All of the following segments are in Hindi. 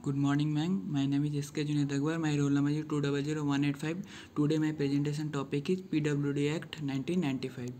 Good morning, ma'am. My name is S.K. Junaid Akbar. My roll number is 200185. Today my presentation topic is PWD Act 1995.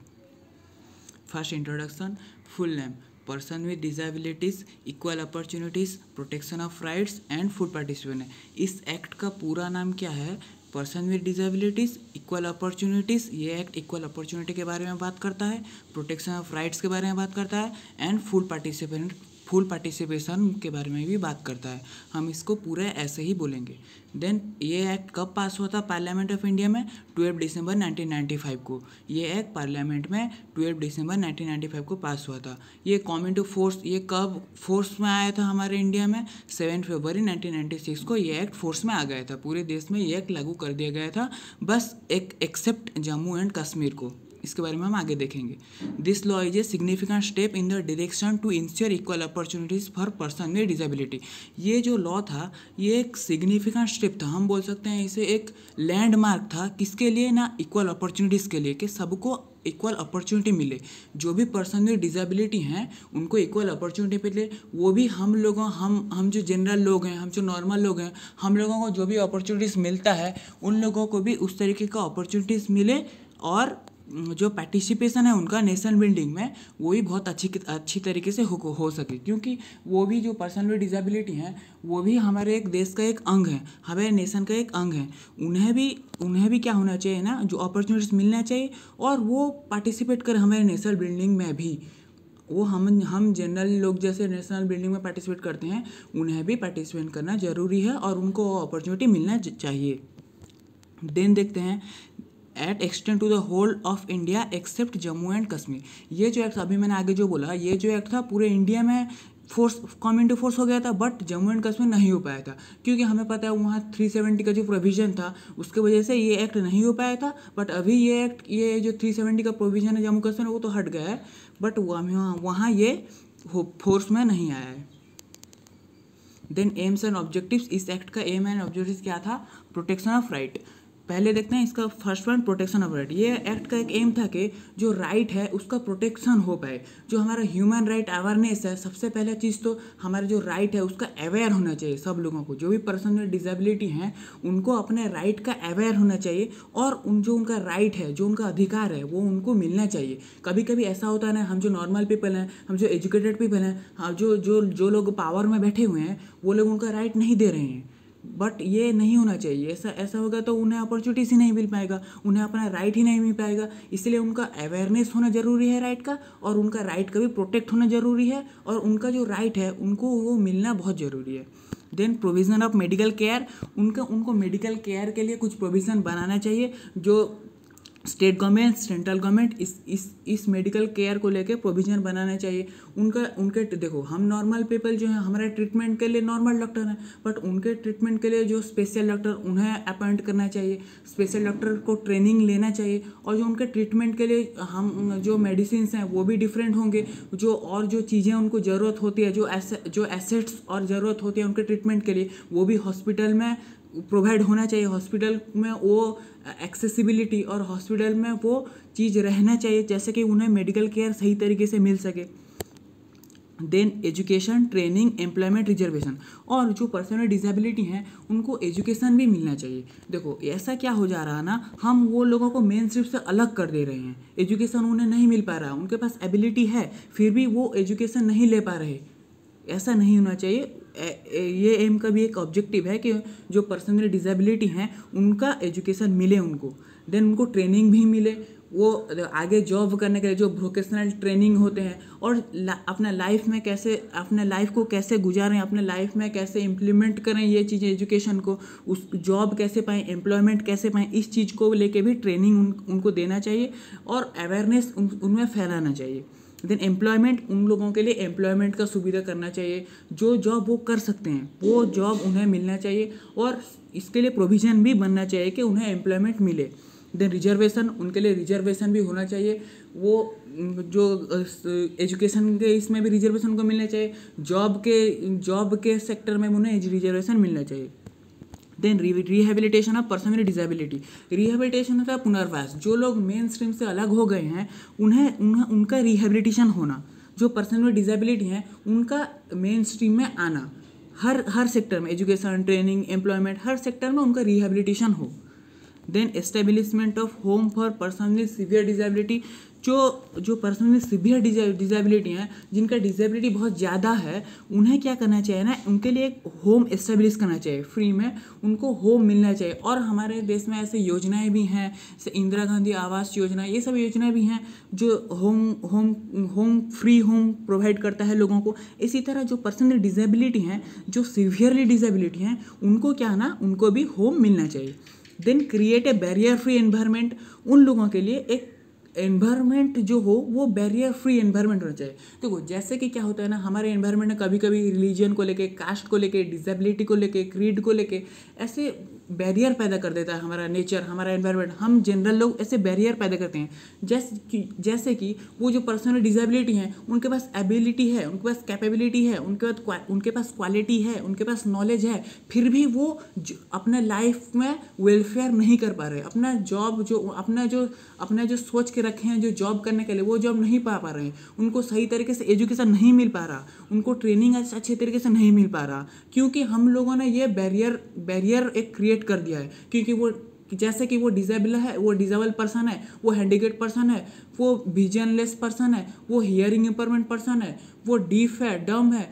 First introduction. Full name: Person with Disabilities, Equal Opportunities, Protection of Rights and Full Participation है. इस एक्ट का पूरा नाम क्या है? Person with disabilities, equal opportunities. ये एक्ट इक्वल अपॉर्चुनिटी के बारे में बात करता है, प्रोटेक्शन ऑफ राइट्स के बारे में बात करता है एंड फुल पार्टिसिपेशन के बारे में भी बात करता है. हम इसको पूरा ऐसे ही बोलेंगे. देन ये एक्ट कब पास हुआ था पार्लियामेंट ऑफ इंडिया में? 12 दिसंबर 1995 को. ये एक्ट पार्लियामेंट में 12 दिसंबर 1995 को पास हुआ था. ये कम इनटू फोर्स, ये कब फोर्स में आया था हमारे इंडिया में? 7 फरवरी 1996 को ये एक्ट फोर्स में आ गया था. पूरे देश में ये एक्ट लागू कर दिया गया था, बस एक्सेप्ट जम्मू एंड कश्मीर को. इसके बारे में हम आगे देखेंगे. This law is a significant step in the direction to ensure equal opportunities for person with disability. ये जो लॉ था ये एक सिग्निफिकेंट स्टेप था. हम बोल सकते हैं इसे एक लैंडमार्क था. किसके लिए? ना इक्वल अपॉर्चुनिटीज़ के लिए, कि सबको इक्वल अपॉर्चुनिटी मिले. जो भी पर्सन विद डिसेबिलिटी हैं उनको इक्वल अपॉर्चुनिटी मिले. वो भी हम लोगों हम जो जनरल लोग हैं, हम जो नॉर्मल लोग हैं, हम लोगों को जो भी अपॉर्चुनिटीज़ मिलता है उन लोगों को भी उस तरीके का अपॉर्चुनिटीज़ मिले. और जो पार्टिसिपेशन है उनका नेशनल बिल्डिंग में वो भी बहुत अच्छी तरीके से हो सके, क्योंकि वो भी जो पर्सन विद डिसेबिलिटी हैं वो भी हमारे एक देश का एक अंग है, हमारे नेशन का एक अंग है. उन्हें भी क्या होना चाहिए ना, जो अपॉर्चुनिटीज़ मिलना चाहिए और वो पार्टिसिपेट कर हमारे नेशनल बिल्डिंग में भी. वो हम जनरल लोग जैसे नेशनल बिल्डिंग में पार्टिसिपेट करते हैं, उन्हें भी पार्टिसिपेट करना ज़रूरी है और उनको अपॉर्चुनिटी मिलना चाहिए. देन देखते हैं it extend to the whole of India except Jammu and Kashmir. ये जो एक्ट अभी मैंने आगे जो बोला, ये जो एक्ट था पूरे इंडिया में कम इनटू फोर्स हो गया था, बट जम्मू एंड कश्मीर नहीं हो पाया था, क्योंकि हमें पता है वहाँ 370 का जो प्रोविज़न था उसके वजह से ये एक्ट नहीं हो पाया था. बट अभी ये जो 370 का प्रोविज़न है जम्मू कश्मीर वो तो हट गया है, बट वहाँ ये फोर्स में नहीं आया है. Then aims and objectives. इस एक्ट का एम एंड ऑब्जेक्टिव्स क्या था? Protection of right. पहले देखते हैं इसका first one, protection of right. ये एक्ट का एक एम था कि जो राइट है उसका प्रोटेक्शन हो पाए. जो हमारा ह्यूमन राइट अवेयरनेस है, सबसे पहले चीज़ तो हमारा जो राइट है उसका अवेयर होना चाहिए. सब लोगों को, जो भी पर्सन विद डिसेबिलिटी हैं उनको अपने राइट का अवेयर होना चाहिए और जो उनका राइट है, जो उनका अधिकार है वो उनको मिलना चाहिए. कभी कभी ऐसा होता है ना, हम जो नॉर्मल पीपल हैं, हम जो एजुकेटेड पीपल हैं, हाँ, जो लोग पावर में बैठे हुए हैं वो लोग उनका राइट नहीं दे रहे हैं. बट ये नहीं होना चाहिए. ऐसा होगा तो उन्हें अपॉर्चुनिटीज़ ही नहीं मिल पाएगा, उन्हें अपना राइट ही नहीं मिल पाएगा. इसलिए उनका अवेयरनेस होना ज़रूरी है राइट का, और उनका राइट का भी प्रोटेक्ट होना ज़रूरी है, और उनका जो राइट है उनको वो मिलना बहुत ज़रूरी है. Then provision of medical care. उनको मेडिकल केयर के लिए कुछ प्रोविज़न बनाना चाहिए. जो स्टेट गवर्नमेंट, सेंट्रल गवर्नमेंट इस मेडिकल केयर को लेके प्रोविज़न बनाना चाहिए. उनके देखो, हम नॉर्मल पीपल जो हैं हमारे ट्रीटमेंट के लिए नॉर्मल डॉक्टर हैं, बट उनके ट्रीटमेंट के लिए जो स्पेशल डॉक्टर उन्हें अपॉइंट करना चाहिए. स्पेशल डॉक्टर को ट्रेनिंग लेना चाहिए, और जो उनके ट्रीटमेंट के लिए हम जो मेडिसिन हैं वो भी डिफरेंट होंगे. जो चीज़ें उनको ज़रूरत होती है, जो एसेट्स और ज़रूरत होती है उनके ट्रीटमेंट के लिए, वो भी हॉस्पिटल में प्रोवाइड होना चाहिए. हॉस्पिटल में वो एक्सेसिबिलिटी और हॉस्पिटल में वो चीज़ रहना चाहिए जैसे कि उन्हें मेडिकल केयर सही तरीके से मिल सके. Then education, training, employment, reservation. और जो पर्सन विद डिसेबिलिटी हैं उनको एजुकेशन भी मिलना चाहिए. देखो ऐसा क्या हो जा रहा है ना, हम वो लोगों को मेन स्ट्रीम से अलग कर दे रहे हैं. एजुकेशन उन्हें नहीं मिल पा रहा, उनके पास एबिलिटी है फिर भी वो एजुकेशन नहीं ले पा रहे. ऐसा नहीं होना चाहिए. ये एम का भी एक ऑब्जेक्टिव है कि जो पर्सन विद डिसेबिलिटी हैं उनका एजुकेशन मिले उनको. देन उनको ट्रेनिंग भी मिले, वो आगे जॉब करने के लिए जो वोकेशनल ट्रेनिंग होते हैं, और अपना लाइफ को कैसे गुजारें, अपने लाइफ में कैसे इम्प्लीमेंट करें ये चीज़ें, एजुकेशन को, उस जॉब कैसे पाएँ, एम्प्लॉयमेंट कैसे पाएँ, इस चीज़ को लेके भी ट्रेनिंग उनको देना चाहिए और अवेयरनेस उनमें फैलाना चाहिए. Then employment. उन लोगों के लिए एम्प्लॉयमेंट का सुविधा करना चाहिए. जो जॉब वो कर सकते हैं वो जॉब उन्हें मिलना चाहिए, और इसके लिए प्रोविज़न भी बनना चाहिए कि उन्हें एम्प्लॉयमेंट मिले. Then reservation. उनके लिए रिजर्वेशन भी होना चाहिए. वो जो एजुकेशन के इसमें भी रिजर्वेशन को मिलना चाहिए. जॉब के सेक्टर में उन्हें रिजर्वेशन मिलना चाहिए. Then rehabilitation of person with disability. Rehabilitation होता है पुनर्वास. जो लोग मेन स्ट्रीम से अलग हो गए हैं उनका रिहेबिलिटेशन होना. जो पर्सन विद डिसेबिलिटी हैं उनका मेन स्ट्रीम में आना. हर सेक्टर में, एजुकेशन, ट्रेनिंग, एम्प्लॉयमेंट, हर सेक्टर में उनका रिहेबिलिटेशन हो। Then establishment of home for person with severe disability, जो पर्सन विद सीवियर डिजेबिलिटी हैं, जिनका डिजेबिलिटी बहुत ज़्यादा है, उन्हें क्या करना चाहिए ना, उनके लिए एक होम एस्टेब्लिश करना चाहिए, फ्री में उनको होम मिलना चाहिए। और हमारे देश में ऐसे योजनाएं भी हैं, जैसे इंदिरा गांधी आवास योजना, ये सब योजनाएं भी हैं जो फ्री होम प्रोवाइड करता है लोगों को। इसी तरह जो पर्सन विद डिजेबिलिटी हैं, जो सीवियरली डिजेबिलिटी हैं, उनको क्या ना, उनको भी होम मिलना चाहिए। Then create a barrier free environment, उन लोगों के लिए एक एनवायरनमेंट जो हो वो बैरियर फ्री एनवायरनमेंट होना चाहिए। देखो जैसे कि क्या होता है ना, हमारे एनवायरनमेंट में कभी कभी रिलीजन को लेके, कास्ट को लेके, डिसेबिलिटी को लेके, क्रीड को लेके ऐसे बैरियर पैदा कर देता है हमारा नेचर, हमारा एनवायरनमेंट। हम जनरल लोग ऐसे बैरियर पैदा करते हैं, जैसे कि वो जो पर्सन में डिसेबिलिटी है, उनके पास एबिलिटी है, उनके पास कैपेबिलिटी है, उनके पास क्वालिटी है, उनके पास नॉलेज है, फिर भी वो अपने लाइफ में वेलफेयर नहीं कर पा रहे। अपना जॉब अपना जो सोच के रखे हैं जो जॉब करने के लिए, वो जॉब नहीं पा रहे हैं। उनको सही तरीके से एजुकेशन नहीं मिल पा रहा, उनको ट्रेनिंग अच्छे तरीके से नहीं मिल पा रहा, क्योंकि हम लोगों ने ये बैरियर एक क्रिएट कर दिया है। क्योंकि वो जैसे कि वो डिसेबल पर्सन है, वो हैंडीकेप्ड पर्सन है, वो विजनलेस पर्सन है, वो हियरिंग इंपैयरमेंट पर्सन है, वो डीफ है, डम है,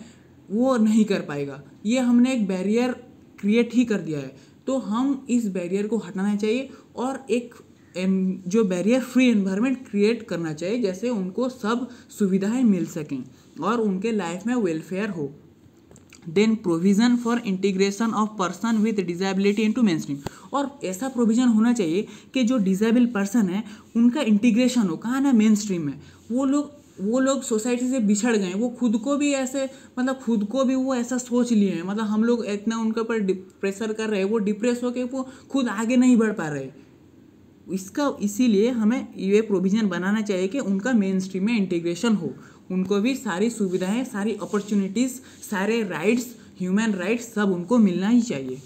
वो नहीं कर पाएगा। ये हमने एक बैरियर क्रिएट ही कर दिया है। तो हम इस बैरियर को हटाना चाहिए और एक जो बैरियर फ्री एनवायरनमेंट क्रिएट करना चाहिए, जैसे उनको सब सुविधाएं मिल सकें और उनके लाइफ में वेलफेयर हो। Then provision for integration of person with disability into mainstream, और ऐसा प्रोविज़न होना चाहिए कि जो डिसेबल पर्सन है उनका इंटीग्रेशन हो, कहाँ ना, मेन स्ट्रीम में। वो लोग सोसाइटी से बिछड़ गए, वो खुद को भी वो ऐसा सोच लिए हैं, मतलब हम लोग इतना उनके ऊपर प्रेशर कर रहे हैं, वो डिप्रेस होकर वो खुद आगे नहीं बढ़ पा रहे। इसीलिए हमें ये प्रोविज़न बनाना चाहिए कि उनका मेन स्ट्रीम में इंटीग्रेशन हो, उनको भी सारी सुविधाएं, सारी अपॉर्चुनिटीज़, सारे राइट्स, ह्यूमन राइट्स सब उनको मिलना ही चाहिए।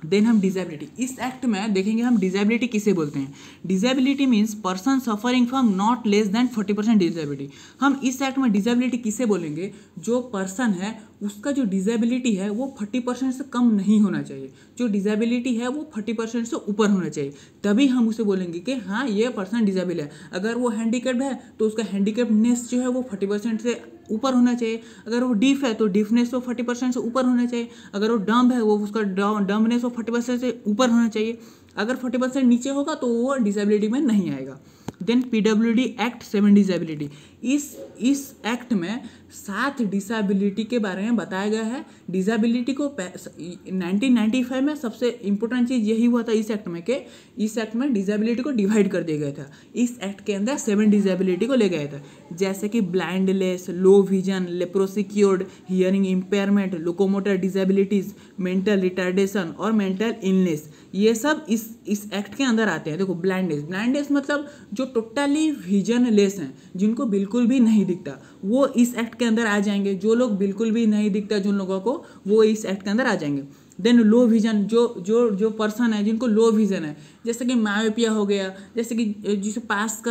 देन हम डिसेबिलिटी, इस एक्ट में देखेंगे हम डिसेबिलिटी किसे बोलते हैं। Disability means person suffering from not less than 40% disability. हम इस एक्ट में डिसेबिलिटी किसे बोलेंगे, जो पर्सन है उसका जो डिसेबिलिटी है वो 40% से कम नहीं होना चाहिए, जो डिसेबिलिटी है वो 40% से ऊपर होना चाहिए, तभी हम उसे बोलेंगे कि हाँ ये पर्सन डिसेबल है। अगर वो हैंडीकैप्ड है तो उसका हैंडीकैप्डनेस जो है वो 40% से ऊपर होना चाहिए। अगर वो डीफ है तो डीफनेस तो 40% से ऊपर होना चाहिए। अगर वो डम्ब है वो उसका डम्बनेस वो 40% से ऊपर होना चाहिए। अगर 40% नीचे होगा तो वो डिसेबिलिटी में नहीं आएगा। देन PWD एक्ट 7 डिसेबिलिटी, इस एक्ट में 7 डिसेबिलिटी के बारे में बताया गया है। डिसेबिलिटी को 1995 में सबसे इम्पोर्टेंट चीज़ यही हुआ था इस एक्ट में, कि इस एक्ट में डिसेबिलिटी को डिवाइड कर दिया गया था। इस एक्ट के अंदर 7 डिसेबिलिटी को ले गया था, जैसे कि blindness, low vision, leprosy cured, hearing impairment, locomotor disabilities, mental retardation और मेंटल इलनेस, ये सब इस एक्ट के अंदर आते हैं। देखो ब्लाइंडनेस मतलब जो टोटली विजनलेस हैं, जिनको बिल्कुल भी नहीं दिखता, वो इस एक्ट के अंदर आ जाएंगे। जो लोग बिल्कुल भी नहीं दिखता जिन लोगों को, वो इस एक्ट के अंदर आ जाएंगे। देन लो विजन, जो पर्सन है जिनको लो विजन है, जैसे कि मायोपिया हो गया, जैसे कि जिसे पास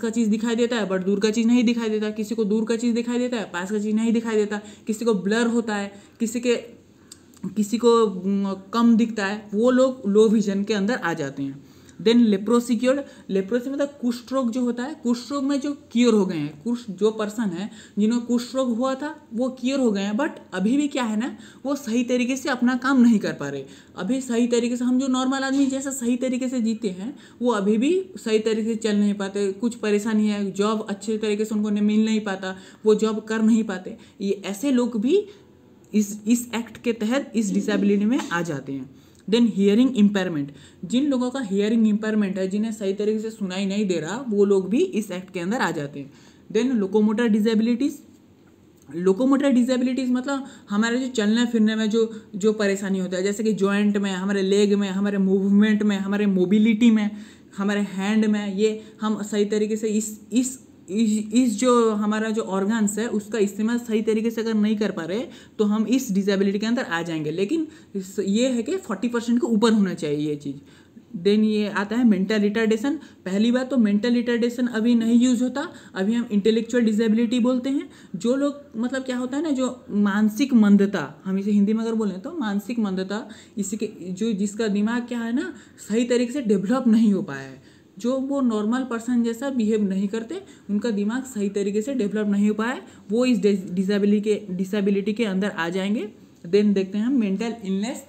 का चीज़ दिखाई देता है बट दूर का चीज़ नहीं दिखाई देता, किसी को दूर का चीज़ दिखाई देता है, पास का चीज़ नहीं दिखाई देता, किसी को ब्लर होता है, किसी को कम दिखता है, वो लोग लो विजन के अंदर आ जाते हैं। देन लेप्रोसी मतलब कुष्ठ रोग जो होता है, कुष्ठ रोग में जो क्योर हो गए हैं, जो पर्सन है जिन्हों कुष्ठ रोग हुआ था वो क्योर हो गए हैं, बट अभी भी क्या है ना, वो सही तरीके से अपना काम नहीं कर पा रहे। अभी सही तरीके से हम जो नॉर्मल आदमी जैसा सही तरीके से जीते हैं, वो अभी भी सही तरीके से चल नहीं पाते, कुछ परेशानी है, जॉब अच्छे तरीके से उनको मिल नहीं पाता, वो जॉब कर नहीं पाते। ये ऐसे लोग भी इस एक्ट के तहत इस डिसेबिलिटी में आ जाते हैं। देन हियरिंग इम्पेयरमेंट, जिन लोगों का हियरिंग इम्पेयरमेंट है, जिन्हें सही तरीके से सुनाई नहीं दे रहा, वो लोग भी इस एक्ट के अंदर आ जाते हैं। देन लोकोमोटर डिसेबिलिटीज़ मतलब हमारे जो चलने फिरने में जो परेशानी होता है, जैसे कि जॉइंट में, हमारे लेग में, हमारे मूवमेंट में, हमारे मोबिलिटी में, हमारे हैंड में, ये हम सही तरीके से इस जो हमारा जो ऑर्गन्स है उसका इस्तेमाल सही तरीके से अगर नहीं कर पा रहे तो हम इस डिसेबिलिटी के अंदर आ जाएंगे। लेकिन ये है कि 40% के ऊपर होना चाहिए ये चीज़। देन ये आता है मेंटल रिटार्डेशन। पहली बात तो मेंटल रिटार्डेशन अभी नहीं यूज होता, अभी हम इंटेलेक्चुअल डिसेबिलिटी बोलते हैं। जो लोग मतलब क्या होता है ना, जो मानसिक मंदता, हम इसे हिंदी में अगर बोलें तो मानसिक मंदता, इसी के जो जिसका दिमाग क्या है ना सही तरीके से डेवलप नहीं हो पाया है, जो वो नॉर्मल पर्सन जैसा बिहेव नहीं करते, उनका दिमाग सही तरीके से डेवलप नहीं हो पाया है, वो इस डिसेबिलिटी के अंदर आ जाएंगे। देन देखते हैं हम मेंटल इलनेस।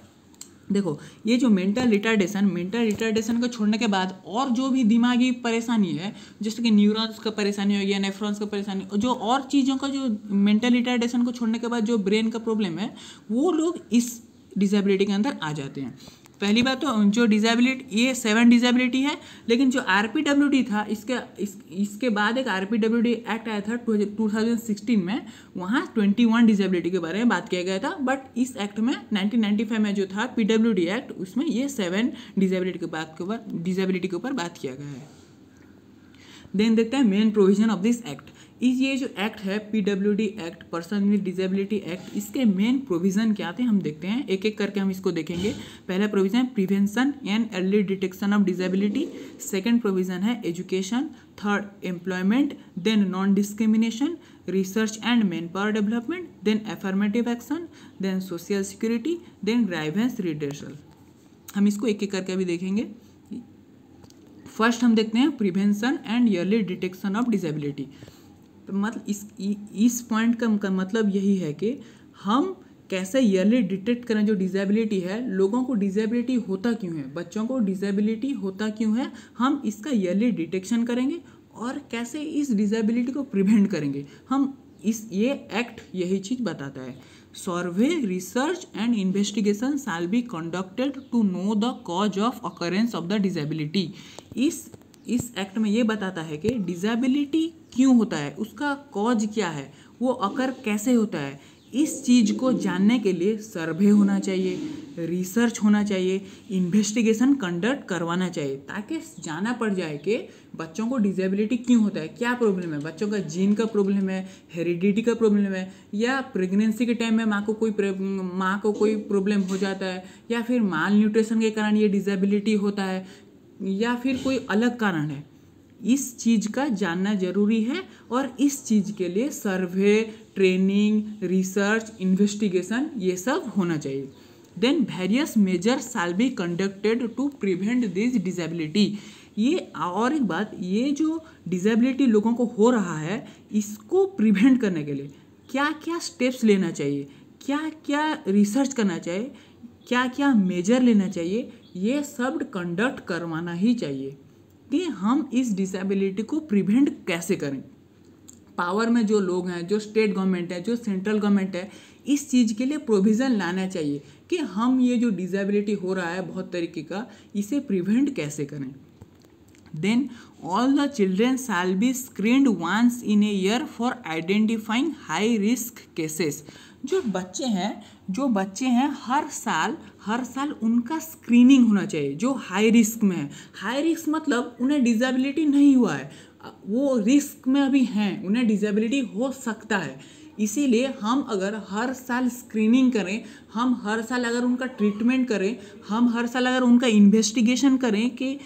देखो ये जो मेंटल रिटार्डेशन को छोड़ने के बाद और जो भी दिमागी परेशानी है, जैसे कि न्यूरॉन्स का परेशानी हो गया, नेफ्रॉन्स का परेशानी, जो और चीज़ों का जो मेंटल रिटार्डेशन को छोड़ने के बाद जो ब्रेन का प्रॉब्लम है, वो लोग इस डिसेबिलिटी के अंदर आ जाते हैं। पहली बात तो जो डिसेबिलिटी, ये 7 डिसेबिलिटी है, लेकिन जो RPWD था इसके बाद एक RPWD एक्ट आया था 2016 में, वहाँ 21 डिसेबिलिटी के बारे में बात किया गया था। बट इस एक्ट में 1995 में जो था PWD एक्ट, उसमें ये 7 डिसेबिलिटी के ऊपर बात किया गया है। देन देखते हैं main provision of this act. ये जो एक्ट है PWD act, person with disability act, इसके मेन प्रोविज़न क्या थे हम देखते हैं, एक एक करके हम इसको देखेंगे। पहला provision prevention and early detection of disability, second provision है education, third employment, then non discrimination, research and man power development, then affirmative action, then social security, then grievance redressal. हम इसको एक एक करके अभी देखेंगे। फर्स्ट हम देखते हैं prevention and early detection of disability. तो मतलब इस पॉइंट का मतलब यही है कि हम कैसे ईयरली डिटेक्ट करें जो डिसेबिलिटी है, लोगों को डिसेबिलिटी होता क्यों है, बच्चों को डिसेबिलिटी होता क्यों है, हम इसका ईयरली डिटेक्शन करेंगे और कैसे इस डिसेबिलिटी को प्रिवेंट करेंगे। ये एक्ट यही चीज़ बताता है। Survey, research and investigation shall be conducted to know the cause of occurrence of the disability. इस एक्ट में ये बताता है कि डिसेबिलिटी क्यों होता है, उसका कॉज क्या है, वो अकर कैसे होता है। इस चीज़ को जानने के लिए सर्वे होना चाहिए, रिसर्च होना चाहिए, इन्वेस्टिगेशन कंडक्ट करवाना चाहिए, ताकि जाना पड़ जाए कि बच्चों को डिसेबिलिटी क्यों होता है, क्या प्रॉब्लम है, बच्चों का जीन का प्रॉब्लम है, हेरिडिटी का प्रॉब्लम है, या प्रेगनेंसी के टाइम में माँ को कोई प्रॉब्लम हो जाता है, या फिर माल न्यूट्रिशन के कारण ये डिसेबिलिटी होता है, या फिर कोई अलग कारण है। इस चीज़ का जानना जरूरी है और इस चीज़ के लिए सर्वे, ट्रेनिंग, रिसर्च, इन्वेस्टिगेशन ये सब होना चाहिए। Then various measures shall be conducted to prevent this disability. ये और एक बात, ये जो डिसेबिलिटी लोगों को हो रहा है, इसको प्रिवेंट करने के लिए क्या क्या स्टेप्स लेना चाहिए, क्या क्या रिसर्च करना चाहिए, क्या क्या मेजर लेना चाहिए, ये सब कंडक्ट करवाना ही चाहिए कि हम इस डिसेबिलिटी को प्रिवेंट कैसे करें। पावर में जो लोग हैं, जो स्टेट गवर्नमेंट है, जो सेंट्रल गवर्नमेंट है, इस चीज़ के लिए प्रोविज़न लाना चाहिए कि हम ये जो डिसेबिलिटी हो रहा है बहुत तरीके का, इसे प्रिवेंट कैसे करें। Then all the children shall be screened once in a year for identifying high risk cases. जो बच्चे हैं हर साल उनका स्क्रीनिंग होना चाहिए जो हाई रिस्क में है। हाई रिस्क मतलब उन्हें डिसेबिलिटी नहीं हुआ है, वो रिस्क में अभी हैं, उन्हें डिसेबिलिटी हो सकता है। इसीलिए हम अगर हर साल स्क्रीनिंग करें, हम हर साल अगर उनका ट्रीटमेंट करें, हम हर साल अगर उनका इन्वेस्टिगेशन करें कि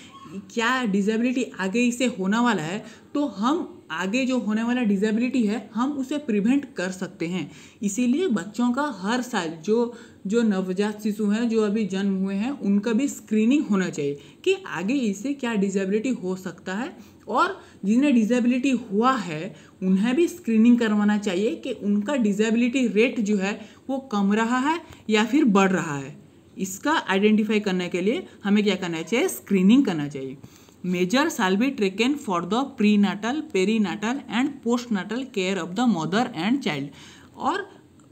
क्या डिसेबिलिटी आगे इसे होने वाला है, तो हम आगे जो होने वाला डिसेबिलिटी है हम उसे प्रिवेंट कर सकते हैं। इसीलिए बच्चों का हर साल जो नवजात शिशु हैं, जो अभी जन्म हुए हैं, उनका भी स्क्रीनिंग होना चाहिए कि आगे इसे क्या डिसेबिलिटी हो सकता है, और जिन्हें डिसेबिलिटी हुआ है उन्हें भी स्क्रीनिंग करवाना चाहिए कि उनका डिसेबिलिटी रेट जो है वो कम रहा है या फिर बढ़ रहा है। इसका आइडेंटिफाई करने के लिए हमें क्या करना चाहिए, स्क्रीनिंग करना चाहिए। Measure shall be taken for the pre natal, perinatal and post natal care of the mother and child. और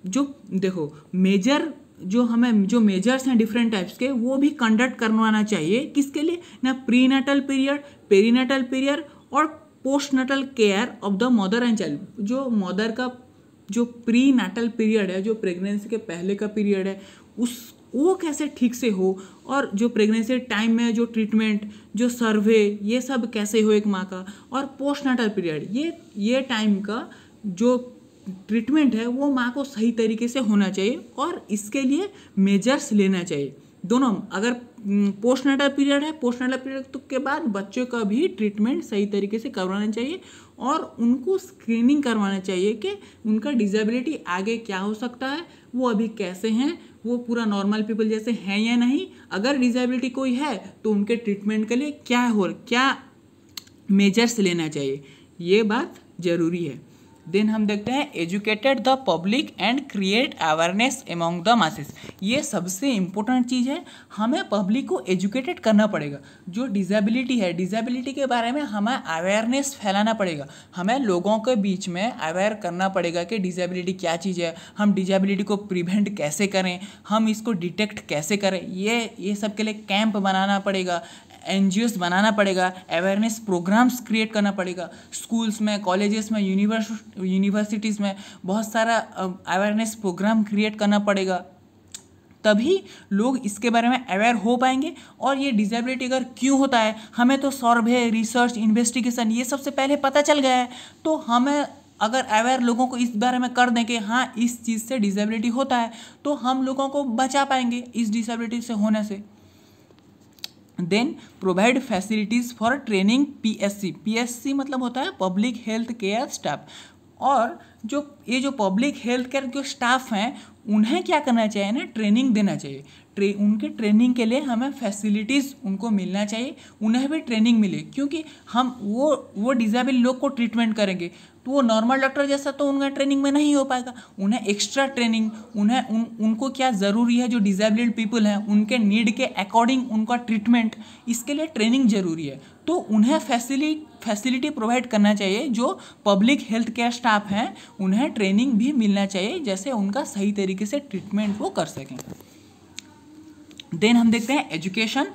जो देखो जो मेजर्स हैं डिफरेंट टाइप्स के, वो भी कंडक्ट करवाना चाहिए। किसके लिए ना, प्री नाटल पीरियड, पेरीनाटल पीरियड और post natal care of the mother and child. जो मदर का जो प्री नाटल पीरियड है, जो प्रेगनेंसी के पहले का पीरियड है, वो कैसे ठीक से हो, और जो प्रेगनेंसी टाइम में जो ट्रीटमेंट, जो सर्वे, ये सब कैसे हो एक माँ का। और पोस्ट नाटल पीरियड, ये टाइम का जो ट्रीटमेंट है वो माँ को सही तरीके से होना चाहिए और इसके लिए मेजर्स लेना चाहिए। दोनों, अगर पोस्टनेटल पीरियड है, पोस्टनेटल पीरियड के बाद बच्चों का भी ट्रीटमेंट सही तरीके से करवाना चाहिए और उनको स्क्रीनिंग करवाना चाहिए कि उनका डिसेबिलिटी आगे क्या हो सकता है, वो अभी कैसे हैं, वो पूरा नॉर्मल पीपल जैसे हैं या नहीं, अगर डिसेबिलिटी कोई है तो उनके ट्रीटमेंट के लिए क्या मेजर्स लेना चाहिए, ये बात ज़रूरी है। देन हम देखते हैं educated the public and create awareness among the masses. ये सबसे इम्पोर्टेंट चीज़ है, हमें पब्लिक को एजुकेटेड करना पड़ेगा। जो डिसेबिलिटी है, डिसेबिलिटी के बारे में हमें अवेयरनेस फैलाना पड़ेगा, हमें लोगों के बीच में अवेयर करना पड़ेगा कि डिसेबिलिटी क्या चीज़ है, हम डिसेबिलिटी को प्रिवेंट कैसे करें, हम इसको डिटेक्ट कैसे करें, ये सब के लिए कैंप बनाना पड़ेगा, NGOs बनाना पड़ेगा, अवेयरनेस प्रोग्राम्स क्रिएट करना पड़ेगा, स्कूल्स में, कॉलेजेस में, यूनिवर्सिटीज़ में बहुत सारा अवेयरनेस प्रोग्राम क्रिएट करना पड़ेगा, तभी लोग इसके बारे में अवेयर हो पाएंगे। और ये डिसेबिलिटी अगर क्यों होता है, हमें तो सर्वे, रिसर्च, इन्वेस्टिगेशन ये सबसे पहले पता चल गया है, तो हमें अगर अवेयर लोगों को इस बारे में कर दें कि हाँ इस चीज़ से डिसेबिलिटी होता है, तो हम लोगों को बचा पाएंगे इस डिसेबिलिटी से होने से। Then provide facilities for training PSC मतलब होता है पब्लिक हेल्थ केयर स्टाफ। और जो पब्लिक हेल्थ केयर जो स्टाफ हैं उन्हें क्या करना चाहिए ना, ट्रेनिंग देना चाहिए। उनके ट्रेनिंग के लिए हमें फैसिलिटीज़ उनको मिलना चाहिए, उन्हें भी ट्रेनिंग मिले, क्योंकि हम वो डिसेबल लोग को ट्रीटमेंट करेंगे तो वो नॉर्मल डॉक्टर जैसा तो उनका ट्रेनिंग में नहीं हो पाएगा, उन्हें एक्स्ट्रा ट्रेनिंग, उनको क्या ज़रूरी है, जो डिसेबल्ड पीपल हैं उनके नीड के अकॉर्डिंग उनका ट्रीटमेंट, इसके लिए ट्रेनिंग ज़रूरी है। तो उन्हें फैसिलिटी प्रोवाइड करना चाहिए, जो पब्लिक हेल्थ केयर स्टाफ हैं उन्हें ट्रेनिंग भी मिलना चाहिए, जैसे उनका सही तरीके से ट्रीटमेंट वो कर सकें। देन हम देखते हैं एजुकेशन।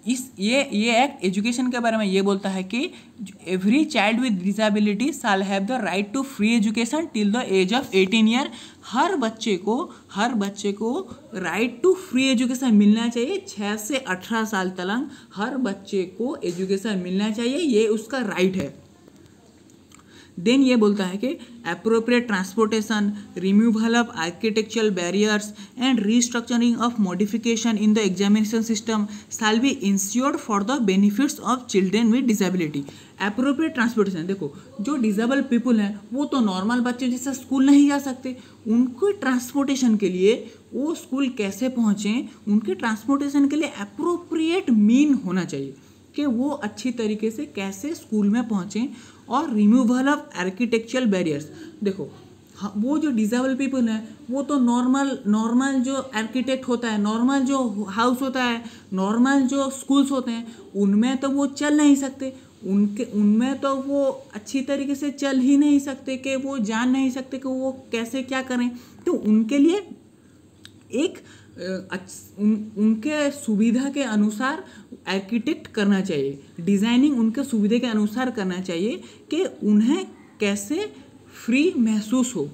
ये एक्ट एजुकेशन के बारे में ये बोलता है कि every child with disability shall have the right to free education till the age of 18 year. हर बच्चे को राइट टू फ्री एजुकेशन मिलना चाहिए। 6 से 18 साल तक हर बच्चे को एजुकेशन मिलना चाहिए, ये उसका राइट है। देन ये बोलता है कि appropriate transportation, removal of architectural barriers and restructuring of modification in the examination system shall be insured for the benefits of children with disability. Appropriate transportation, देखो जो डिसेबल पीपल हैं वो तो नॉर्मल बच्चे जैसे स्कूल नहीं जा सकते, उनको ट्रांसपोर्टेशन के लिए वो स्कूल कैसे पहुँचें, उनके ट्रांसपोर्टेशन के लिए अप्रोप्रिएट मीन होना चाहिए कि वो अच्छी तरीके से कैसे स्कूल में पहुँचें। और रिमूवल ऑफ आर्किटेक्चरल बैरियर्स, देखो वो जो डिसेबल पीपल हैं वो तो नॉर्मल जो आर्किटेक्ट होता है, नॉर्मल जो हाउस होता है, नॉर्मल जो स्कूल्स होते हैं उनमें तो वो चल नहीं सकते, उनमें तो वो अच्छी तरीके से चल ही नहीं सकते, कि वो जान नहीं सकते कि वो कैसे क्या करें। तो उनके लिए एक उनके सुविधा के अनुसार आर्किटेक्ट करना चाहिए, डिज़ाइनिंग उनके सुविधा के अनुसार करना चाहिए कि उन्हें कैसे फ्री महसूस हो।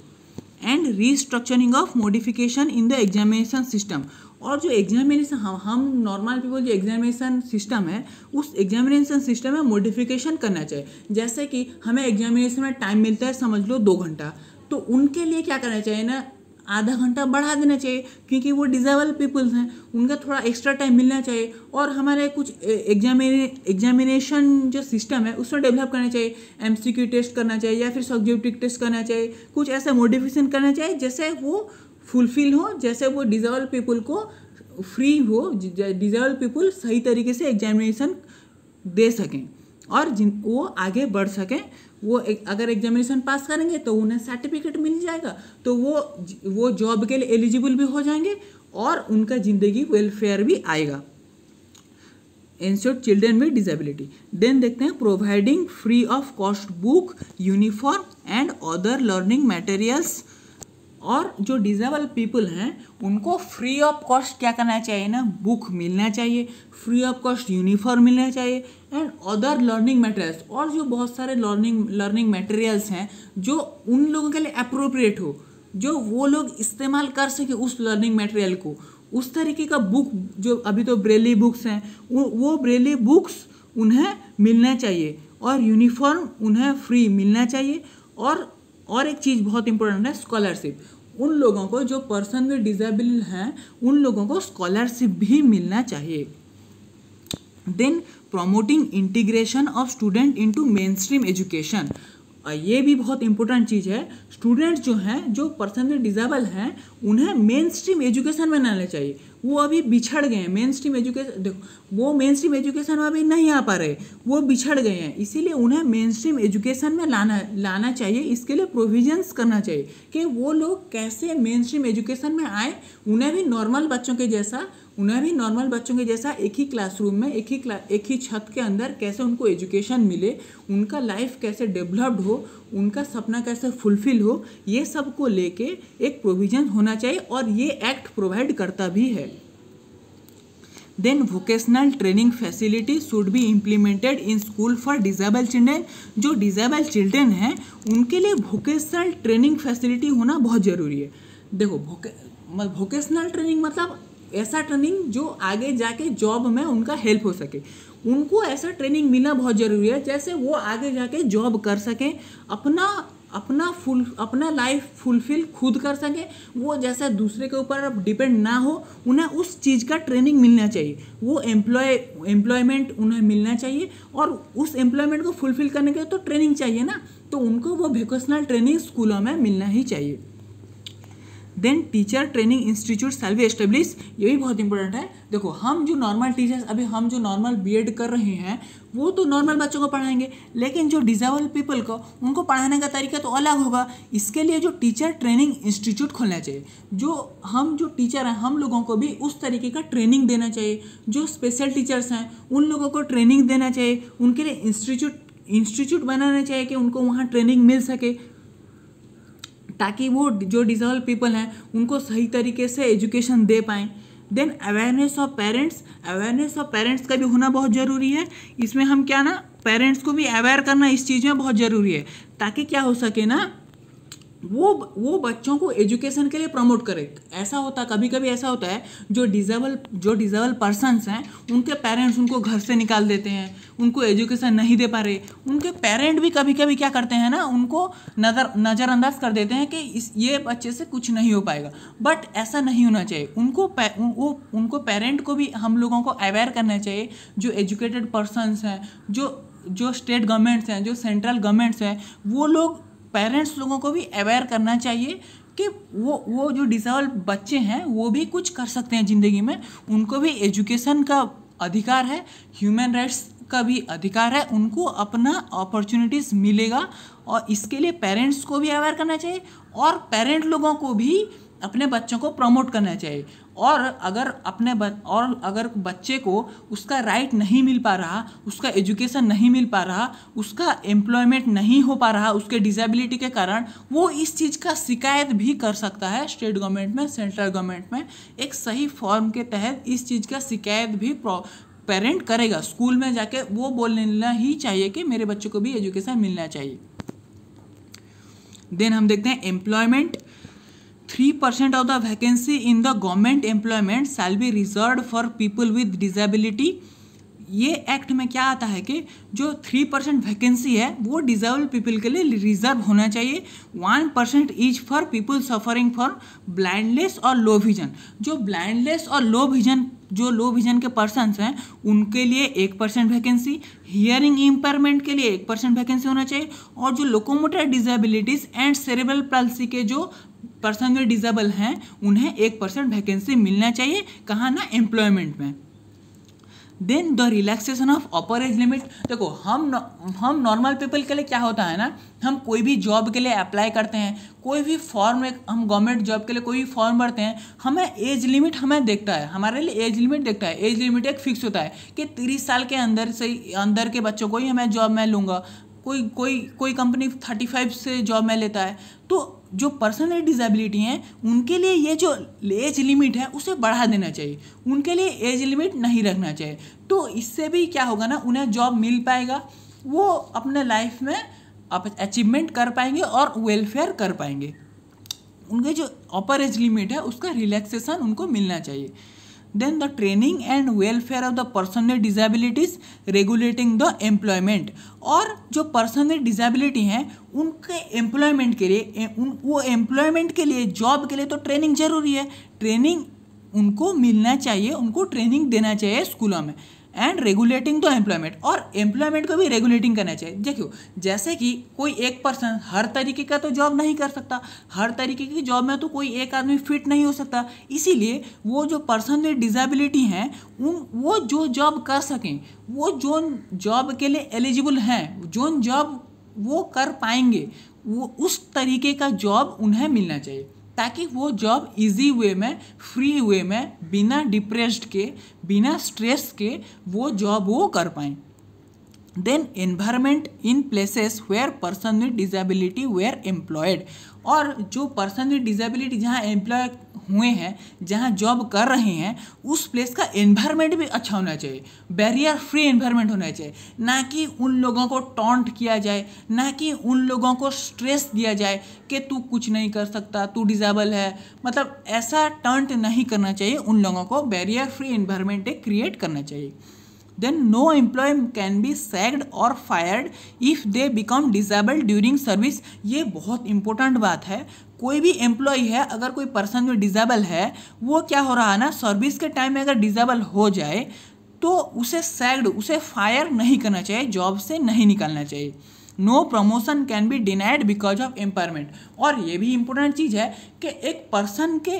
And restructuring of modification in the examination system, और जो एग्जामिनेशन हम नॉर्मल पीपल जो एग्जामिनेशन सिस्टम है उस एग्जामिनेशन सिस्टम में मॉडिफिकेशन करना चाहिए। जैसे कि हमें एग्जामिनेशन में टाइम मिलता है समझ लो 2 घंटा, तो उनके लिए क्या करना चाहिए ना, आधा घंटा बढ़ा देना चाहिए, क्योंकि वो डिसेबल पीपल्स हैं, उनका थोड़ा एक्स्ट्रा टाइम मिलना चाहिए। और हमारे कुछ एग्जामिनेशन जो सिस्टम है उसमें डेवलप करना चाहिए, MCQ टेस्ट करना चाहिए या फिर सब्जेक्टिव टेस्ट करना चाहिए, कुछ ऐसा मॉडिफिकेशन करना चाहिए जैसे वो फुलफिल हो, जैसे वो डिसेबल पीपल को फ्री हो, डिसेबल पीपल सही तरीके से एग्जामिनेशन दे सकें और वो आगे बढ़ सकें। वो अगर एग्जामिनेशन पास करेंगे तो उन्हें सर्टिफिकेट मिल जाएगा, तो वो जॉब के लिए एलिजिबल भी हो जाएंगे और उनका ज़िंदगी वेलफेयर भी आएगा। Ensure children with disability. Then देखते हैं providing free of cost book, uniform and other learning materials. और जो डिसेबल पीपल हैं उनको फ्री ऑफ कॉस्ट क्या करना चाहिए ना, बुक मिलना चाहिए, फ्री ऑफ कॉस्ट यूनिफॉर्म मिलना चाहिए एंड अदर लर्निंग मटेरियल्स। और जो बहुत सारे लर्निंग मटेरियल्स हैं जो उन लोगों के लिए अप्रोप्रिएट हो, जो वो लोग इस्तेमाल कर सके उस लर्निंग मटेरियल को, उस तरीके का बुक, जो अभी तो ब्रेली बुक्स हैं वो ब्रेली बुक्स उन्हें मिलना चाहिए और यूनिफॉर्म उन्हें फ्री मिलना चाहिए। और एक चीज़ बहुत इंपॉर्टेंट है, स्कॉलरशिप। उन लोगों को जो पर्सन विद डिसेबल हैं उन लोगों को स्कॉलरशिप भी मिलना चाहिए। Then promoting integration of student into mainstream education, ये भी बहुत इंपॉर्टेंट चीज़ है। स्टूडेंट्स जो हैं जो पर्सन विद डिसेबल हैं उन्हें मेन स्ट्रीम एजुकेशन में लाना चाहिए। वो अभी बिछड़ गए हैं मेन स्ट्रीम एजुकेशन, देखो वो मेन स्ट्रीम एजुकेशन में अभी नहीं आ पा रहे, वो बिछड़ गए हैं, इसीलिए उन्हें मेन स्ट्रीम एजुकेशन में लाना चाहिए। इसके लिए प्रोविजंस करना चाहिए कि वो लोग कैसे मेन स्ट्रीम एजुकेशन में आए, उन्हें भी नॉर्मल बच्चों के जैसा एक ही क्लासरूम में एक ही छत के अंदर कैसे उनको एजुकेशन मिले, उनका लाइफ कैसे डेवलप्ड हो, उनका सपना कैसे फुलफिल हो, ये सब को लेके एक प्रोविजन होना चाहिए और ये एक्ट प्रोवाइड करता भी है। Then vocational training facility should be implemented in school for disable children, जो डिसेबल चिल्ड्रेन हैं उनके लिए वोकेशनल ट्रेनिंग फैसिलिटी होना बहुत ज़रूरी है। देखो वोकेशनल ट्रेनिंग मतलब ऐसा ट्रेनिंग जो आगे जाके जॉब में उनका हेल्प हो सके, उनको ऐसा ट्रेनिंग मिलना बहुत ज़रूरी है जैसे वो आगे जाके जॉब कर सकें, अपना लाइफ फुलफिल खुद कर सकें, वो जैसे दूसरे के ऊपर डिपेंड ना हो, उन्हें उस चीज़ का ट्रेनिंग मिलना चाहिए। वो एम्प्लॉयमेंट उन्हें मिलना चाहिए और उस एम्प्लॉयमेंट को फुलफिल करने के लिए तो ट्रेनिंग चाहिए ना, तो उनको वो वोकेशनल ट्रेनिंग स्कूलों में मिलना ही चाहिए। Then teacher training institute shall be establish, ये भी बहुत इंपॉर्टेंट है। देखो हम जो नॉर्मल टीचर्स अभी हम जो नॉर्मल बीएड कर रहे हैं वो तो नॉर्मल बच्चों को पढ़ाएंगे, लेकिन जो डिसेबल पीपल को उनको पढ़ाने का तरीका तो अलग होगा। इसके लिए जो टीचर ट्रेनिंग इंस्टीट्यूट खोलना चाहिए, जो टीचर हैं हम लोगों को भी उस तरीके का ट्रेनिंग देना चाहिए। जो स्पेशल टीचर्स हैं उन लोगों को ट्रेनिंग देना चाहिए, उनके लिए इंस्टीट्यूट बनाना चाहिए कि उनको वहाँ ट्रेनिंग मिल सके, ताकि वो जो डिसेबल पीपल हैं उनको सही तरीके से एजुकेशन दे पाएँ। देन अवेयरनेस ऑफ पेरेंट्स का भी होना बहुत ज़रूरी है। इसमें हम क्या ना पेरेंट्स को भी अवेयर करना इस चीज़ में बहुत ज़रूरी है, ताकि क्या हो सके ना वो बच्चों को एजुकेशन के लिए प्रमोट करे। कभी कभी ऐसा होता है जो डिसेबल पर्सन्स हैं उनके पेरेंट्स उनको घर से निकाल देते हैं, उनको एजुकेशन नहीं दे पा रहे, उनके पेरेंट भी कभी कभी क्या करते हैं ना उनको नज़रअंदाज कर देते हैं कि ये बच्चे से कुछ नहीं हो पाएगा। बट ऐसा नहीं होना चाहिए, उनको पेरेंट को भी हम लोगों को अवेयर करना चाहिए। जो एजुकेटेड पर्सन्स हैं, जो स्टेट गवर्नमेंट्स हैं, जो सेंट्रल गवर्नमेंट्स हैं, वो लोग पेरेंट्स लोगों को भी अवेयर करना चाहिए कि वो जो डिसेबल बच्चे हैं वो भी कुछ कर सकते हैं ज़िंदगी में, उनको भी एजुकेशन का अधिकार है, ह्यूमन राइट्स का भी अधिकार है, उनको अपना अपॉर्चुनिटीज़ मिलेगा। और इसके लिए पेरेंट्स को भी अवेयर करना चाहिए और पेरेंट लोगों को भी अपने बच्चों को प्रमोट करना चाहिए। और अगर बच्चे को उसका राइट नहीं मिल पा रहा, उसका एजुकेशन नहीं मिल पा रहा, उसका एम्प्लॉयमेंट नहीं हो पा रहा उसके डिसेबिलिटी के कारण, वो इस चीज़ का शिकायत भी कर सकता है स्टेट गवर्नमेंट में, सेंट्रल गवर्नमेंट में। एक सही फॉर्म के तहत इस चीज़ का शिकायत भी पेरेंट करेगा। स्कूल में जाके वो बोलना ही चाहिए कि मेरे बच्चों को भी एजुकेशन मिलना चाहिए। देन हम देखते हैं employment. 3% of the vacancy in the government employment shall be reserved for people with disability। ये एक्ट में क्या आता है कि जो 3% वैकेंसी है वो डिसेबल पीपल के लिए रिजर्व होना चाहिए। 1% each for people suffering for blindness और लो विजन। जो ब्लाइंडनेस और लो विजन के पर्सन्स हैं उनके लिए 1% वैकेंसी, हियरिंग इम्पेयरमेंट के लिए 1% वैकेंसी होना चाहिए, और जो locomotor disabilities and cerebral palsy के जो पर्सन जो डिसेबल हैं उन्हें 1% वैकेंसी मिलना चाहिए। कहाँ ना, एम्प्लॉयमेंट में। Then the relaxation of upper age limit. देखो हम नॉर्मल पीपल के लिए क्या होता है ना, हम कोई भी जॉब के लिए अप्लाई करते हैं, कोई भी फॉर्म हम गवर्नमेंट जॉब के लिए कोई भी फॉर्म भरते हैं, हमें एज लिमिट देखता है, हमारे लिए एज लिमिट देखता है। एज लिमिट एक फिक्स होता है कि 30 साल के अंदर के बच्चों को ही हमें जॉब में लूँगा। कोई कंपनी 35 से जॉब में लेता है। तो जो पर्सन विद डिसेबिलिटी हैं उनके लिए ये जो एज लिमिट है उसे बढ़ा देना चाहिए, उनके लिए एज लिमिट नहीं रखना चाहिए। तो इससे भी क्या होगा ना, उन्हें जॉब मिल पाएगा, वो अपने लाइफ में अचीवमेंट कर पाएंगे और वेलफेयर कर पाएंगे। उनके जो अपर एज लिमिट है उसका रिलैक्सेशन उनको मिलना चाहिए। Then the training and welfare of the person with disabilities regulating the employment, और जो पर्सन विद डिसेबिलिटी हैं उनके एम्प्लॉयमेंट के लिए, वो एम्प्लॉयमेंट के लिए, जॉब के लिए तो ट्रेनिंग जरूरी है, ट्रेनिंग उनको मिलना चाहिए, उनको ट्रेनिंग देना चाहिए स्कूलों में। एंड रेगुलेटिंग द एम्प्लॉयमेंट, और एम्प्लॉयमेंट को भी रेगुलेटिंग करना चाहिए। देखो जैसे कि कोई एक पर्सन हर तरीके का तो जॉब नहीं कर सकता, हर तरीके की जॉब में तो कोई एक आदमी फिट नहीं हो सकता, इसीलिए वो जो पर्सन विद डिसेबिलिटी हैं वो जो जॉब कर सकें, वो जो जॉब के लिए एलिजिबल हैं, जो जॉब वो कर पाएंगे, वो उस तरीके का जॉब उन्हें मिलना चाहिए, ताकि वो जॉब इजी वे में, फ्री वे में, बिना डिप्रेस्ड के, बिना स्ट्रेस के वो जॉब वो कर पाएँ। Then environment in places where person with disability were employed, और जो पर्सन विद डिसेबिलिटी जहाँ एम्प्लॉय हुए हैं, जहाँ जॉब कर रहे हैं, उस प्लेस का एनवायरमेंट भी अच्छा होना चाहिए, बैरियर फ्री एनवायरमेंट होना चाहिए, ना कि उन लोगों को टॉन्ट किया जाए, ना कि उन लोगों को स्ट्रेस दिया जाए कि तू कुछ नहीं कर सकता, तू डिसेबल है, मतलब ऐसा टॉन्ट नहीं करना चाहिए उन लोगों को, बैरियर फ्री एनवायरमेंट क्रिएट करना चाहिए। Then no employee can be sacked or fired if they become disabled during service। ये बहुत इंपॉर्टेंट बात है। कोई भी एम्प्लॉय है, अगर कोई पर्सन जो डिसेबल है, वो क्या हो रहा है ना, सर्विस के टाइम में अगर डिसेबल हो जाए तो उसे सैक्ड, उसे फायर नहीं करना चाहिए, जॉब से नहीं निकालना चाहिए। No promotion can be denied because of empowerment, और ये भी इम्पोर्टेंट चीज़ है कि एक पर्सन के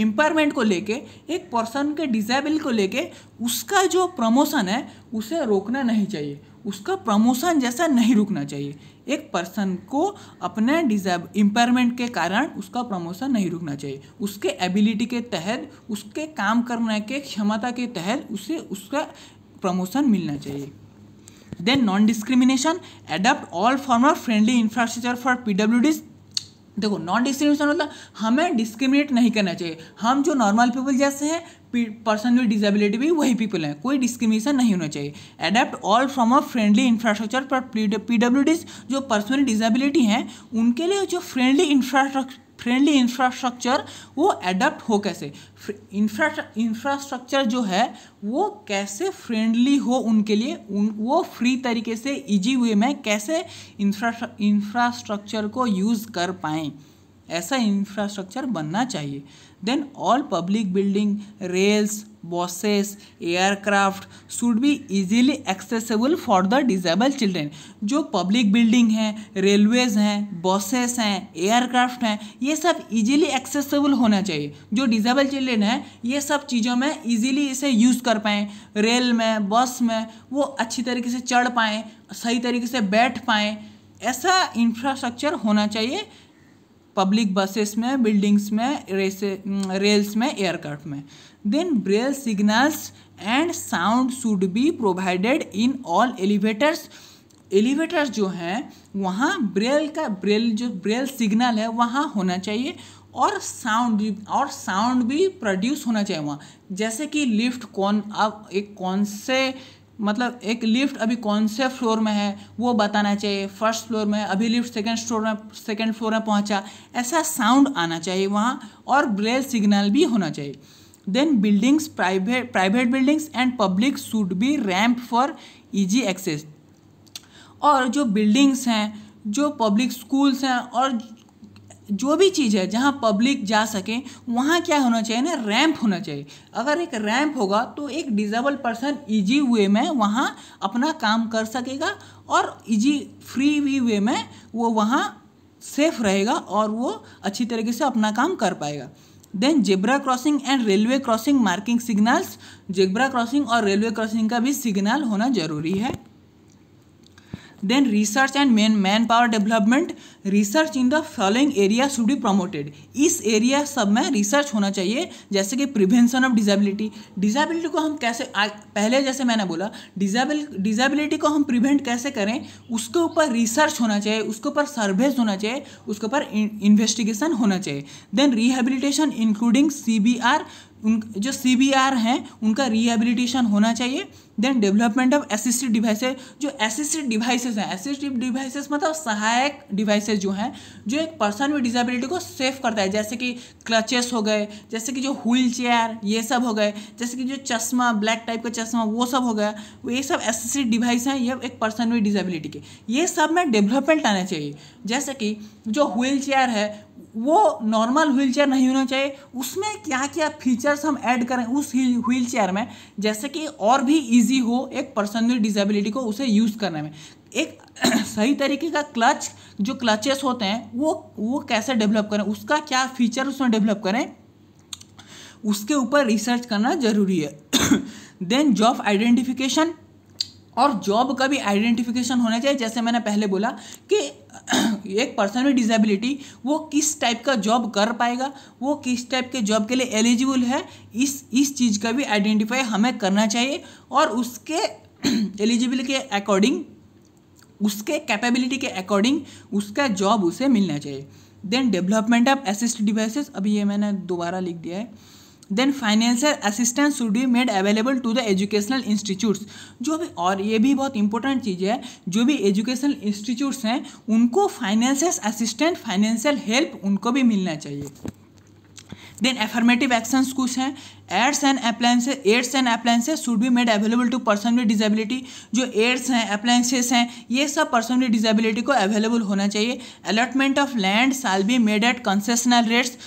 एम्पावरमेंट को लेके, एक पर्सन के डिसेबल को लेके उसका जो प्रमोशन है उसे रोकना नहीं चाहिए, उसका प्रमोशन जैसा नहीं रुकना चाहिए। एक पर्सन को अपने एम्पावरमेंट के कारण उसका प्रमोशन नहीं रुकना चाहिए, उसके एबिलिटी के तहत, उसके काम करने के क्षमता के तहत उसे उसका प्रमोशन मिलना चाहिए। Then non discrimination, adopt all form of friendly infrastructure for PWDs। देखो नॉन डिस्क्रिमिनेशन मतलब हमें डिस्क्रिमिनेट नहीं करना चाहिए, हम जो नॉर्मल पीपल जैसे हैं, पर्सन विद डिसेबिलिटी भी वही पीपल हैं, कोई डिस्क्रिमिनेशन नहीं होना चाहिए। Adopt all form of friendly infrastructure for PWDs, जो पर्सन विद डिसेबिलिटी हैं उनके लिए जो फ्रेंडली इंफ्रास्ट्रक्चर वो अडॉप्ट हो, कैसे इंफ्रास्ट्रक्चर जो है वो कैसे फ्रेंडली हो उनके लिए, वो फ्री तरीके से इजी वे में कैसे इंफ्रास्ट्रक्चर को यूज़ कर पाएँ, ऐसा इंफ्रास्ट्रक्चर बनना चाहिए। Then all public building, rails, buses, aircraft should be easily accessible for the disable children. जो पब्लिक बिल्डिंग हैं, रेलवेज हैं, बसेस हैं, एयरक्राफ्ट हैं, ये सब इजीली एक्सेसिबल होना चाहिए। जो डिसेबल चिल्ड्रेन हैं ये सब चीज़ों में इजीली इसे यूज़ कर पाएँ, रेल में, बस में वो अच्छी तरीके से चढ़ पाएँ, सही तरीके से बैठ पाएँ, ऐसा इंफ्रास्ट्रक्चर होना चाहिए पब्लिक बसेस में, बिल्डिंग्स में, रेल्स में, एयरक्राफ्ट में। Then braille signals and sound should be provided in all elevators. Elevators जो हैं वहाँ ब्रेल सिग्नल है वहाँ होना चाहिए, और साउंड भी प्रोड्यूस होना चाहिए वहाँ। जैसे कि लिफ्ट मतलब एक लिफ्ट अभी कौन से फ्लोर में है वो बताना चाहिए, फर्स्ट फ्लोर में, अभी लिफ्ट सेकंड फ्लोर में पहुंचा, ऐसा साउंड आना चाहिए वहाँ, और ब्रेल सिग्नल भी होना चाहिए। Then buildings, private buildings and public should be ramp for easy access. और जो बिल्डिंग्स हैं, जो पब्लिक स्कूल्स हैं, और जो भी चीज़ है जहाँ पब्लिक जा सके वहाँ क्या होना चाहिए ना, रैंप होना चाहिए। अगर एक रैंप होगा तो एक डिसेबल पर्सन इजी वे में वहाँ अपना काम कर सकेगा, और इजी फ्री वे में वो वहाँ सेफ रहेगा और वो अच्छी तरीके से अपना काम कर पाएगा। Then zebra crossing and railway crossing marking signals, zebra crossing और रेलवे क्रॉसिंग का भी सिग्नल होना जरूरी है। Then research and man power development, research in the following area should be promoted. इस एरिया सब में रिसर्च होना चाहिए, जैसे कि प्रिवेंशन ऑफ डिसेबिलिटी को हम कैसे, पहले जैसे मैंने बोला डिसेबिलिटी को हम प्रिवेंट कैसे करें, उसके ऊपर रिसर्च होना चाहिए, उसके ऊपर सर्वेस होना चाहिए, उसके ऊपर इन्वेस्टिगेशन होना चाहिए। देन रिहेबिलिटेशन इंक्लूडिंग CBR उन जो CBR हैं उनका रिहेबिलिटेशन होना चाहिए। Then development of assistive devices, जो असिस्टिव डिवाइसेस हैं, असिस्टिव डिवाइसेस मतलब सहायक डिवाइसेस जो हैं जो एक पर्सन विद डिसेबिलिटी को सेफ करता है, जैसे कि क्लचेस हो गए, जैसे कि जो व्हील चेयर ये सब हो गए, जैसे कि जो चश्मा ब्लैक टाइप का चश्मा वो सब हो गया, ये सब असिस्टिव डिवाइस हैं ये एक पर्सन विद डिसेबिलिटी के, ये सब में डेवलपमेंट आना चाहिए। जैसे कि जो व्हील चेयर है वो नॉर्मल व्हील चेयर नहीं होना चाहिए, उसमें क्या क्या फीचर्स हम ऐड करें उस व्हील चेयर में, जैसे कि और भी इजी हो एक पर्सन विद डिसेबिलिटी को उसे यूज़ करने में। एक सही तरीके का क्लच, जो क्लचेस होते हैं वो कैसे डेवलप करें, उसका क्या फीचर उसमें डेवलप करें, उसके ऊपर रिसर्च करना जरूरी है। देन जॉब आइडेंटिफिकेशन, और जॉब का भी आइडेंटिफिकेशन होना चाहिए। जैसे मैंने पहले बोला कि एक पर्सन विद डिसेबिलिटी वो किस टाइप का जॉब कर पाएगा, वो किस टाइप के जॉब के लिए एलिजिबल है, इस चीज़ का भी आइडेंटिफाई हमें करना चाहिए, और उसके एलिजिबिलिटी के अकॉर्डिंग, उसके कैपेबिलिटी के अकॉर्डिंग उसका जॉब उसे मिलना चाहिए। Then development of assistive devices, अभी ये मैंने दोबारा लिख दिया है। Then financial assistance should be made available to the educational institutes, जो भी, और ये भी बहुत इंपॉर्टेंट चीज़ है, जो भी एजुकेशनल इंस्टीट्यूट्स हैं उनको फाइनेंशियल असिस्टेंट, फाइनेंशियल हेल्प उनको भी मिलना चाहिए। देन एफर्मेटिव एक्शंस कुछ हैं, aids and appliances should be made available to person with disability, जो एड्स हैं अप्लायंसेस हैं ये सब पर्सन विद डिसेबिलिटी को अवेलेबल होना चाहिए। Allotment of land shall be made at concessional rates,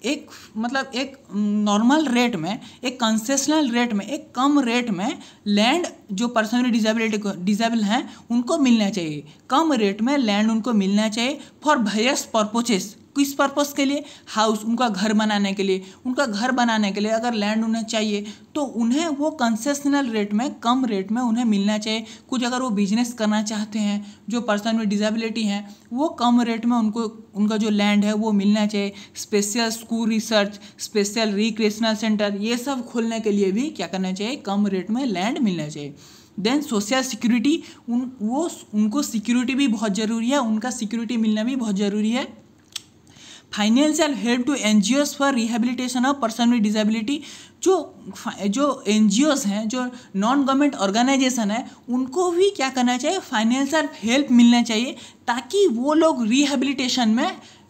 एक मतलब एक नॉर्मल रेट में, एक कंसेशनल रेट में, एक कम रेट में लैंड जो पर्सन विद डिसेबिलिटी को डिसेबल हैं उनको मिलना चाहिए, कम रेट में लैंड उनको मिलना चाहिए फॉर वेरियस पर्पसेस। किस पर्पस के लिए, हाउस, उनका घर बनाने के लिए, उनका घर बनाने के लिए अगर लैंड उन्हें चाहिए तो उन्हें वो कंसेशनल रेट में, कम रेट में उन्हें मिलना चाहिए। कुछ अगर वो बिजनेस करना चाहते हैं जो पर्सन विद डिसेबिलिटी हैं वो कम रेट में उनको उनका जो लैंड है वो मिलना चाहिए। Special school research, special recreational centre ये सब खोलने के लिए भी क्या करना चाहिए, कम रेट में लैंड मिलना चाहिए। देन सोशल सिक्योरिटी, उनको सिक्योरिटी भी बहुत ज़रूरी है, उनका सिक्योरिटी मिलना भी बहुत ज़रूरी है। Financial help to NGOs for rehabilitation of person with disability, जो NGOs हैं, जो नॉन गवर्नमेंट ऑर्गेनाइजेशन है उनको भी क्या करना चाहिए, फाइनेंशियल हेल्प मिलना चाहिए ताकि वो लोग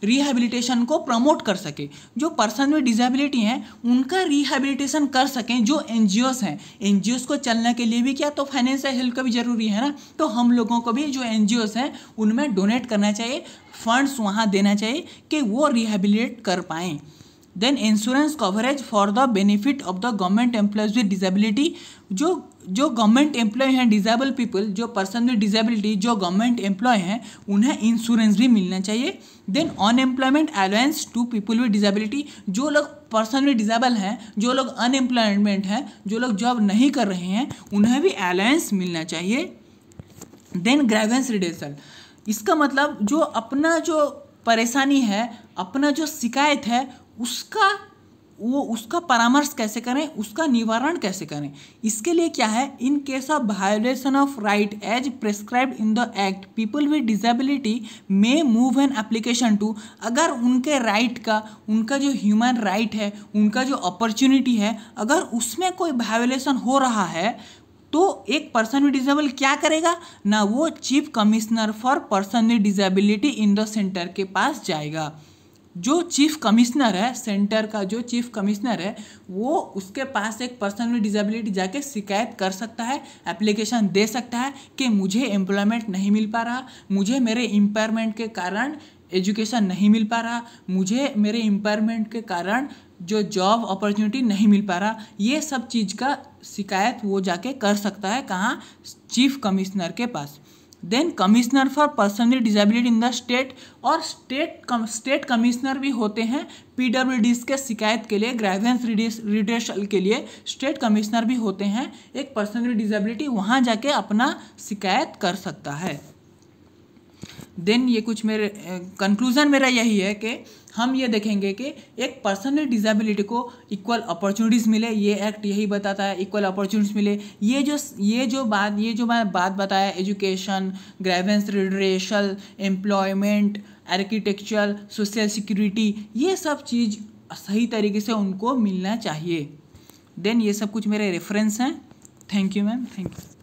रिहेबिलिटेशन को प्रमोट कर सके, जो पर्सन विद डिसेबिलिटी हैं उनका रिहेबिलिटेशन कर सकें। जो NGOs हैं, NGOs को चलने के लिए भी क्या तो फाइनेंशियल हेल्प का भी ज़रूरी है ना, तो हम लोगों को भी जो NGOs हैं उनमें डोनेट करना चाहिए, फंड्स वहाँ देना चाहिए कि वो रिहेबिलिटेट कर पाएँ। Then insurance coverage for the benefit of the government employees with disability, जो गवर्नमेंट एम्प्लॉय हैं, डिसेबल पीपल, जो पर्सन विद डिसेबिलिटी जो गवर्नमेंट एम्प्लॉय हैं उन्हें इंश्योरेंस भी मिलना चाहिए। Then unemployment allowance to people with disability, जो लोग पर्सन विद डिसेबल हैं, जो लोग अनएम्प्लॉयमेंट हैं, जो लोग जॉब नहीं कर रहे हैं उन्हें भी अलाउंस मिलना चाहिए। देन ग्रीवेंस रिड्यूसल, इसका मतलब जो अपना जो परेशानी है, अपना जो शिकायत है उसका परामर्श कैसे करें, उसका निवारण कैसे करें। इसके लिए क्या है, in case of violation of right as prescribed in the act people with disability may move an application to, अगर उनके राइट का, उनका जो ह्यूमन राइट है, उनका जो अपॉर्चुनिटी है, अगर उसमें कोई वायोलेशन हो रहा है तो एक पर्सन विद डिसेबल क्या करेगा ना, वो chief commissioner for person with disability in the centre के पास जाएगा। जो चीफ कमिश्नर है, सेंटर का जो चीफ कमिश्नर है वो उसके पास एक पर्सन विद डिसेबिलिटी जाके शिकायत कर सकता है, एप्लीकेशन दे सकता है कि मुझे एम्प्लॉयमेंट नहीं मिल पा रहा, मुझे मेरे इम्पायरमेंट के कारण एजुकेशन नहीं मिल पा रहा, मुझे मेरे इम्पायरमेंट के कारण जो जॉब अपॉर्चुनिटी नहीं मिल पा रहा, ये सब चीज़ का शिकायत वो जाके कर सकता है, कहाँ, चीफ कमिश्नर के पास। Then commissioner for person with disability in the state, और स्टेट कमिश्नर भी होते हैं PWDs के शिकायत के लिए, ग्रीवेंस रिड्यूसल के लिए स्टेट कमिश्नर भी होते हैं। एक पर्सन विद डिसेबिलिटी वहाँ जाके अपना शिकायत कर सकता है। देन ये कुछ मेरे कंक्लूजन मेरा यही है कि हम ये देखेंगे कि एक पर्सन विद डिसेबिलिटी को इक्वल अपॉर्चुनिटीज़ मिले, ये एक्ट यही बताता है, इक्वल अपॉर्चुनिटीज़ मिले। ये जो मैं बात बताया, education, grievance redressal, employment, architecture, social security, ये सब चीज़ सही तरीके से उनको मिलना चाहिए। देन ये सब कुछ मेरे रेफरेंस हैं। Thank you ma'am, thank you.